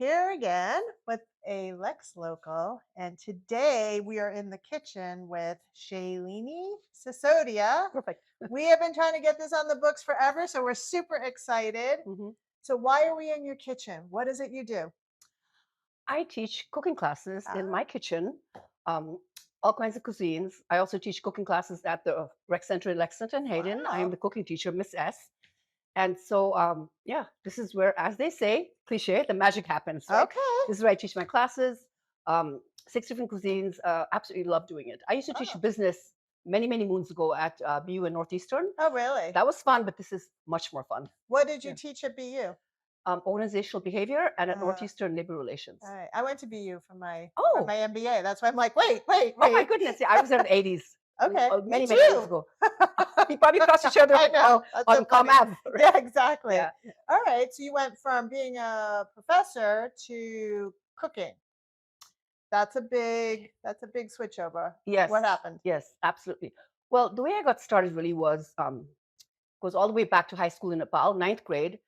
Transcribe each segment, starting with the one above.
Here again with a Lex Local, and today we are in the kitchen with Shailini Sisodia. Perfect. We have been trying to get this on the books forever, so we're super excited. Mhm. So, why are we in your kitchen? What is it you do? I teach cooking classes in Ah, my kitchen, um, all kinds of cuisines. I also teach cooking classes at the rec center in Lexington, Hayden. I am wow. the cooking teacher, Miss S. And so, yeah, this is where, as they say, cliche, the magic happens, right? Okay. This is where I teach my classes, 6 different cuisines. Absolutely love doing it. I used to teach Oh, business many, many moons ago at BU in Northeastern. oh, really? That was fun, but this is much more fun. What did you Yeah. teach at BU? Organizational behavior and at Uh, Northeastern labor all relations. right. I went to BU for my Oh, MBA. That's why I'm like, wait, wait, Oh my wait. goodness! Yeah, I was there in the '80s, Okay, me many, many years too. ago. We probably crossed each other I know. That's so on Com funny. Ave, right? Yeah, exactly. Yeah. All right. So you went from being a professor to cooking. That's a big switch over. What Yes, happened? yes, absolutely. Well, the way I got started really goes all the way back to high school in Nepal, ninth grade.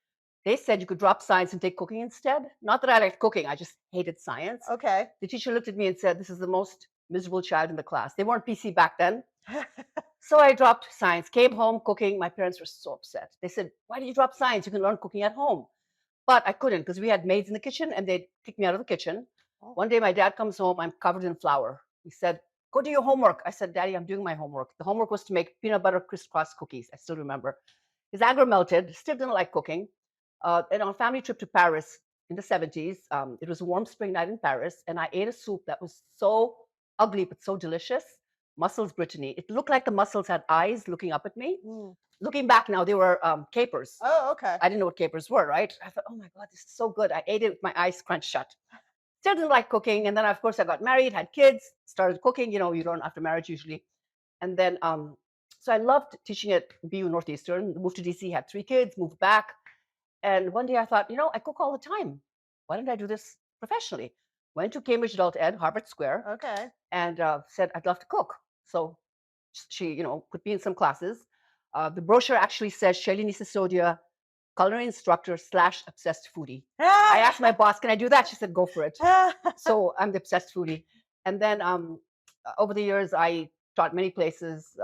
They said you could drop science and take cooking instead. Not that I liked cooking, I just hated science. Okay. The teacher looked at me and said, "This is the most miserable child in the class." They weren't PC back then. So I dropped science, came home cooking. My parents were so upset. They said, "Why did you drop science? You can learn cooking at home." But I couldn't because we had maids in the kitchen and they'd kick me out of the kitchen. Oh, One day my dad comes home, I'm covered in flour. He said, "Go do your homework." I said, "Daddy, I'm doing my homework." The homework was to make peanut butter crisscross cookies. I still remember. His anger melted, still didn't like cooking. And on a family trip to Paris in the 70s, it was a warm spring night in Paris, and I ate a soup that was so ugly but so delicious. Mussels Brittany. It looked like the mussels had eyes looking up at me. mm. Looking back now, they were capers. Oh, okay. I didn't know what capers were, right? I thought, "Oh my God, this is so good." I ate it with my eyes crunched shut. Still didn't like cooking. And then, of course, I got married, had kids, started cooking. You don't after marriage usually. And then, so I loved teaching at BU Northeastern. Moved to DC, had 3 kids, moved back. And one day I thought, I cook all the time. Why don't I do this professionally? Went to Cambridge Adult Ed, Harvard Square, Okay. and said, I'd love to cook. So she, put me in some classes. The brochure actually says Shailini Sisodia, culinary instructor slash obsessed foodie. I asked my boss, "Can I do that?" She said, "Go for it." So I'm the obsessed foodie. And then over the years, I taught many places: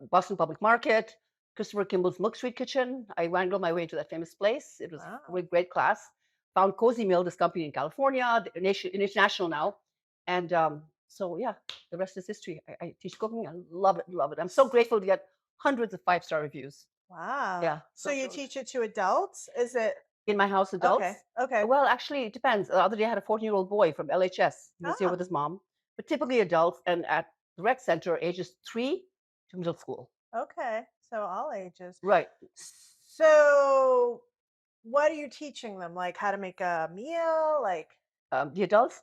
Boston Public Market, Christopher Kimball's Milk Street Kitchen. I wrangled my way into that famous place. It was a Wow. really great class. Found Cozy Mill, this company in California, international now. And so, yeah, the rest is history. I teach cooking. I love it, love it. I'm so grateful to get hundreds of 5-star reviews. Yeah, Wow. So so you thrilled. teach it to adults? Is it In my house, okay? adults? Okay. Well, actually, it depends. The other day, I had a 14-year-old boy from LHS. He was here with Ah, his mom, but typically adults. And at the rec center, ages 3 to middle school. okay. So all ages. Right. So what are you teaching them? Like how to make a meal? Like, The adults?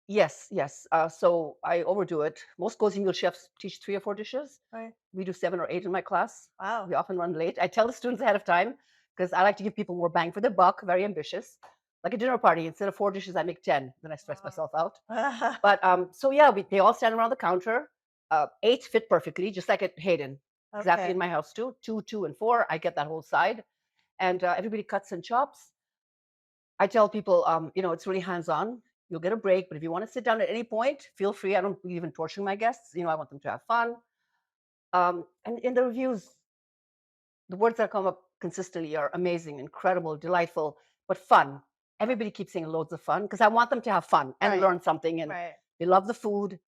Yes, yes. So I overdo it. Most cozy meal chefs teach 3 or 4 dishes. right? We do 7 or 8 in my class. Wow. We often run late. I tell the students ahead of time because I like to give people more bang for their buck, very ambitious. Like a dinner party, instead of 4 dishes, I make 10. Then I stress myself out. Wow. But so yeah, they all stand around the counter. 8 fit perfectly, just like at Hayden. Exactly in Okay. my house too. Two, 2, and 4. I get that whole side, and everybody cuts and chops. I tell people, it's really hands-on. You'll get a break, but if you want to sit down at any point, feel free. I don't believe in torturing my guests. I want them to have fun. And in the reviews, the words that come up consistently are amazing, incredible, delightful, but fun. Everybody keeps saying loads of fun because I want them to have fun and Right. learn something. And Right. they love the food.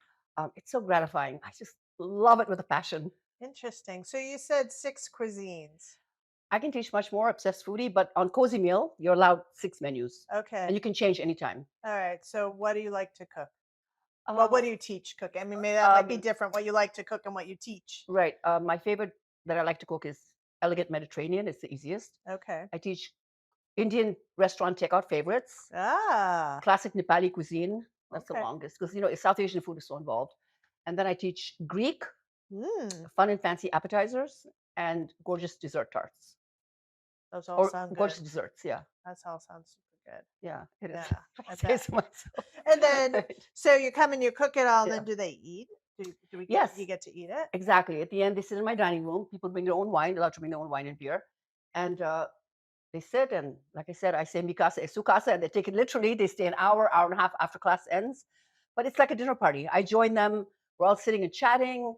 It's so gratifying. I just love it with a passion. Interesting. So you said 6 cuisines. I can teach much more, obsessed foodie, but on Cozy Meal, you're allowed 6 menus, and Okay. you can change anytime. All right. So what do you like to cook? Well, what Uh, do you teach cooking? I mean, maybe that might be um, different what you like to cook and what you teach. Right. My favorite that I like to cook is elegant Mediterranean. It's the easiest. Okay. I teach Indian restaurant takeout favorites, Ah, classic Nepali cuisine. That's the okay. longest because South Asian food is so involved. And then I teach Greek, Mm, fun and fancy appetizers, and gorgeous dessert tarts those all or sound good. gorgeous desserts. Yeah, That all sounds super good. yeah, it is. Yeah, If I I say bet. so myself. And then, Right. so you come and you cook it all, and Yeah. then do they eat? Do we get you Yes. get to eat it? Exactly. At the end, they sit in my dining room. People bring their own wine, allowed to bring their own wine and beer. And They sit and, like I said, I say mikasa e sukasa, and they take it literally. They stay an hour, hour and a half after class ends. But it's like a dinner party. I join them. We're all sitting and chatting.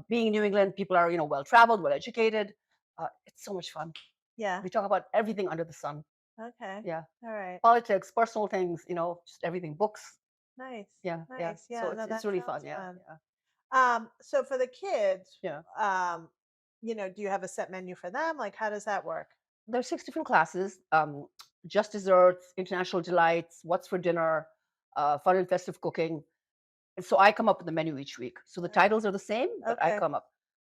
Being in New England, people are well traveled, well educated. It's so much fun. Yeah. We talk about everything under the sun. Okay. Yeah, All right. politics, personal things, just everything. Books. Nice. Yeah, yeah. Nice. Yeah. So No, it's that really sounds fun. Yeah, fun. yeah, So for the kids, yeah. do you have a set menu for them? Like, how does that work? There's 6 different classes. Just desserts, international delights, what's for dinner, fun and festive cooking. And so I come up with the menu each week. So the titles are the same, but I Okay. come up.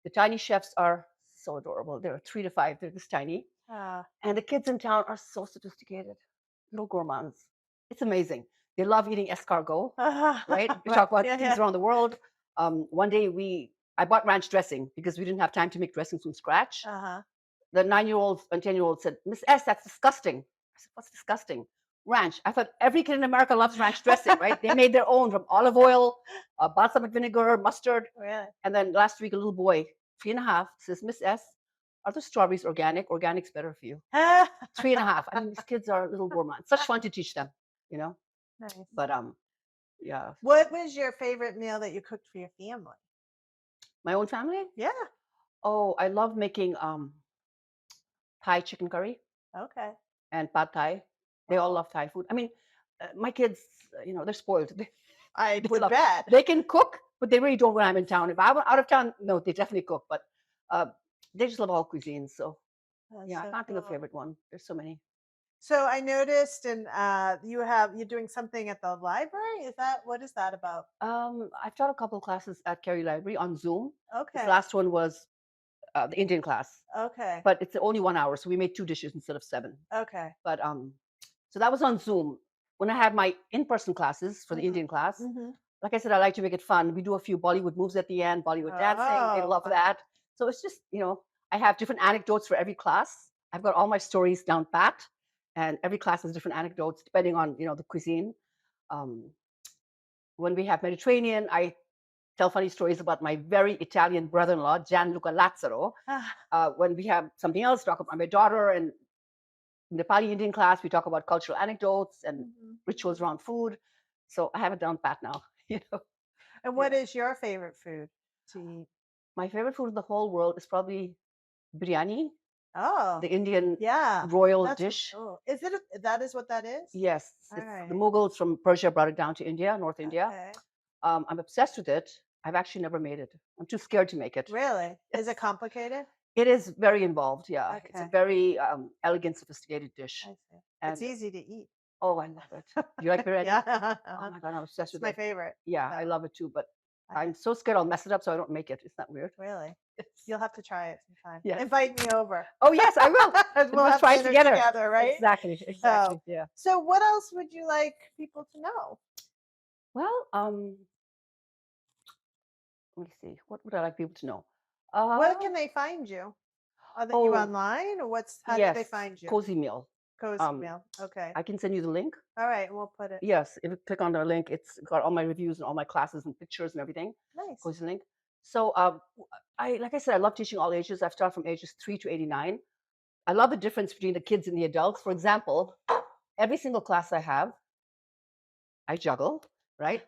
The tiny chefs are so adorable. They're 3 to 5. They're this tiny. And the kids in town are so sophisticated, little gourmands. It's amazing. They love eating escargot, right? We talk about Yeah, things yeah. around the world. One day I bought ranch dressing because we didn't have time to make dressings from scratch. Uh-huh. The 9-year-old and 10-year-old said, Miss S, that's disgusting. I said, what's disgusting? Ranch. I thought every kid in America loves ranch dressing, right? They made their own from olive oil, balsamic vinegar, mustard. Really? And then last week, a little boy, 3.5, says, Miss S, are the strawberries organic? Organic's better for you. 3.5. I mean, these kids are little gourmands. Such fun to teach them, you know? Nice. But yeah. What was your favorite meal that you cooked for your family? My own family? Yeah. Oh, I love making Thai chicken curry Okay. and pad Thai. They all love Thai food. I mean, my kids, they're spoiled. I They would love. bet. They can cook, but they really don't when I'm in town. If I'm out of town, no, they definitely cook. But uh, they just love all cuisines. So That's yeah, I so can't think of a cool. favorite one. There's so many. So I noticed, and you're doing something at the library. What is that about? I've taught a couple classes at Kerry Library on Zoom. This Okay. last one was the Indian class, Okay. but it's only 1 hour, so we made 2 dishes instead of 7. Okay. But so that was on Zoom. When I have my in-person classes for the Mhm. Indian class, Mhm. like I said, I like to make it fun. We do a few Bollywood moves at the end, Bollywood dancing. They Oh, love fun. that. So it's just, I have different anecdotes for every class. I've got all my stories down pat, and every class has different anecdotes depending on, the cuisine. Um, when we have Mediterranean, I tell funny stories about my very Italian brother-in-law, Gianluca Lazzaro. When we have something else, talk about my daughter. And Nepali Indian class, we talk about cultural anecdotes and Mhm. rituals around food. So I have it down pat now. And what Yeah. is your favorite food to eat? My favorite food in the whole world is probably biryani, Oh, the Indian yeah. royal That's dish. oh, is it that is what that is? Yes, All it's the right. Mughals from Persia brought it down to India, North India. Okay. I'm obsessed with it. I've actually never made it. I'm too scared to make it. Really? Is it Yes. complicated? It is very involved. Yeah, it's a Okay. very elegant, sophisticated dish. I see. It's And easy to eat. oh, I love it. Do you like biryani? Yeah. Oh my God, I'm obsessed It's with my it. favorite. Yeah, I So, love it too. But I I'm so scared I'll mess it up, so I don't make it. Isn't that weird? really. Yes. You'll have to try it sometime. Yes. Invite me over. Oh yes, I will. We'll We'll have try it dinner together. together, right? Exactly. Exactly. Oh. Yeah. So what else would you like people to know? Well, let me see. What would I like people to know? Where Uh, can they find you? Are you oh, online or how do they yes, find you? Cozy Meal. Cozy Um, Meal. Okay. I can send you the link. All right, we'll put it. Yes, if you click on the link, it's got all my reviews and all my classes and pictures and everything. Nice. Cozy link. So, like I said, I love teaching all ages. I've started from ages 3 to 89. I love the difference between the kids and the adults. For example, every single class I have, I juggle, right?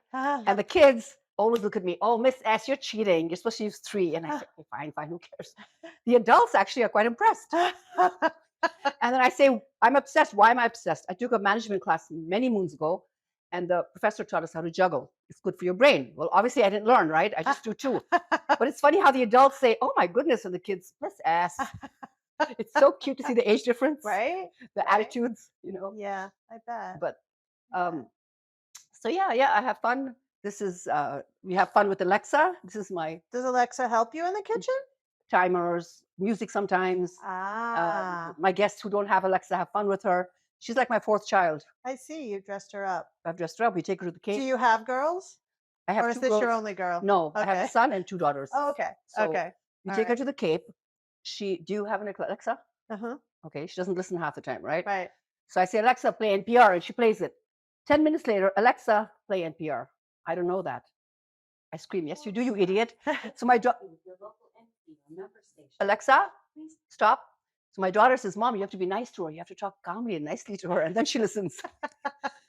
And the kids always look at me, oh, Miss S, you're cheating. You're supposed to use 3. And I say, okay, fine, fine, who cares? The adults actually are quite impressed. And then I say, I'm obsessed. Why am I obsessed? I took a management class many moons ago, and the professor taught us how to juggle. It's good for your brain. Well, obviously, I didn't learn, right? I just do 2. But it's funny how the adults say, oh my goodness, and the kids, Miss S. It's so cute to see the age difference, Right? the Right? attitudes, Yeah, I bet. But Yeah. so yeah, I have fun. This is we have fun with Alexa. This is my Does Alexa help you in the kitchen? timers, music sometimes. Ah, My guests who don't have Alexa have fun with her. She's like my 4th child. I see. You dressed her up. I've dressed her up. We take her to the Do Cape. you have girls? I have Or is 2 this your girls. only girl? No, I have a Okay. son and 2 daughters. Oh, okay. So Okay. we All take her right. to the Cape. Do you have an Alexa? Uh-huh. Okay, she doesn't listen half the time, right? Right. So I say, Alexa, play NPR, and she plays it. 10 minutes later, Alexa, play NPR. I don't know that. I scream, yes, you do, you idiot. So my Alexa, stop. So my daughter says, "Mom, you have to be nice to her. You have to talk calmly and nicely to her," and then she listens.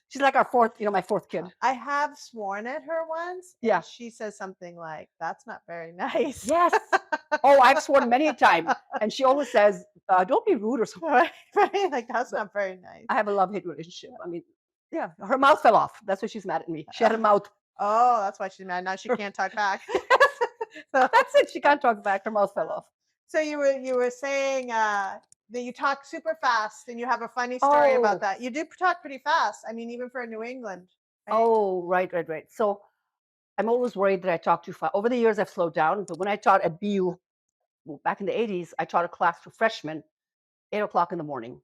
She's like our fourth, my fourth kid. I have sworn at her once, Yeah. and she says something like, "That's not very nice." Yes. Oh, I've sworn many a time, and she always says, "Don't be rude or something." Right, right, like, that's But not very nice. I have a love-hate relationship. I mean, yeah, her mouth fell off. That's why she's mad at me. She had a mouth. Oh, that's why she's mad, now she can't talk back. So That's it. She can't talk back. Her mouth fell off. so you were saying, that you talk super fast, and you have a funny story about Oh, that. You do talk pretty fast, I mean, even for New England, right? oh, right, right, right. So I'm always worried that I talk too fast. Over the years, I've slowed down, but when I taught at BU back in the 80s, I taught a class for freshmen, 8 o'clock in the morning,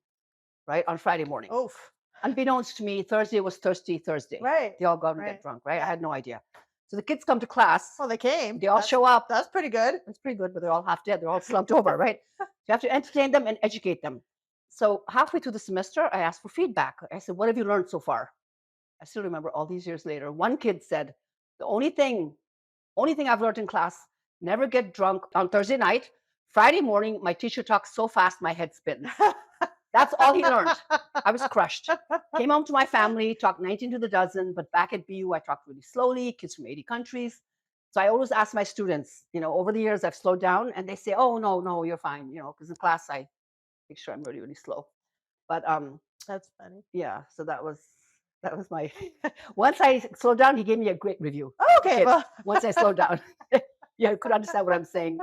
right, on Friday morning. Oof. Unbeknownst to me, Thursday was Thirsty Thursday. Right, They all go out and get right. drunk, right? I Yeah. had no idea. So the kids come to class, Well, they came. they all show up. That's pretty good. It's pretty good, but they're all half dead. They're all slumped over, right? You have to entertain them and educate them. So halfway through the semester, I asked for feedback. I said, "What have you learned so far?" I still remember all these years later. One kid said, "The only thing I've learned in class, never get drunk on Thursday night. Friday morning, my teacher talks so fast my head spins." That's all he learned. I was crushed. Came home to my family, talked 19 to the dozen, but back at BU, I talked really slowly, kids from 80 countries. So I always ask my students, over the years I've slowed down and they say, "Oh, no, no, you're fine," because in class I make sure I'm really, really slow. But That's funny. yeah, so that was my once I slowed down, he gave me a great review. Okay, Kid, well, once I slowed down. Yeah, I could understand what I'm saying.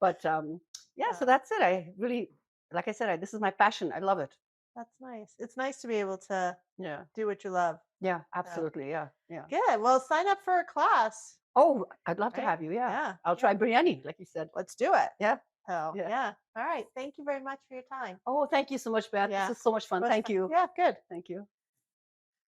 But yeah, so uh, that's it. I really, like I said, this is my passion. I love it. that's nice. It's nice to be able to Yeah. do what you love. Yeah, So, absolutely. Yeah, yeah. good. Well, sign up for a class, Oh, I'd love to right? have you. Yeah. Yeah, I'll yeah. try biryani, like you said. Let's do it. Yeah, So, yeah. yeah. All right. Thank you very much for your time. Oh, thank you so much, Beth. This Yeah. is so much fun. Was Thank fun. you. Yeah, good. Thank you.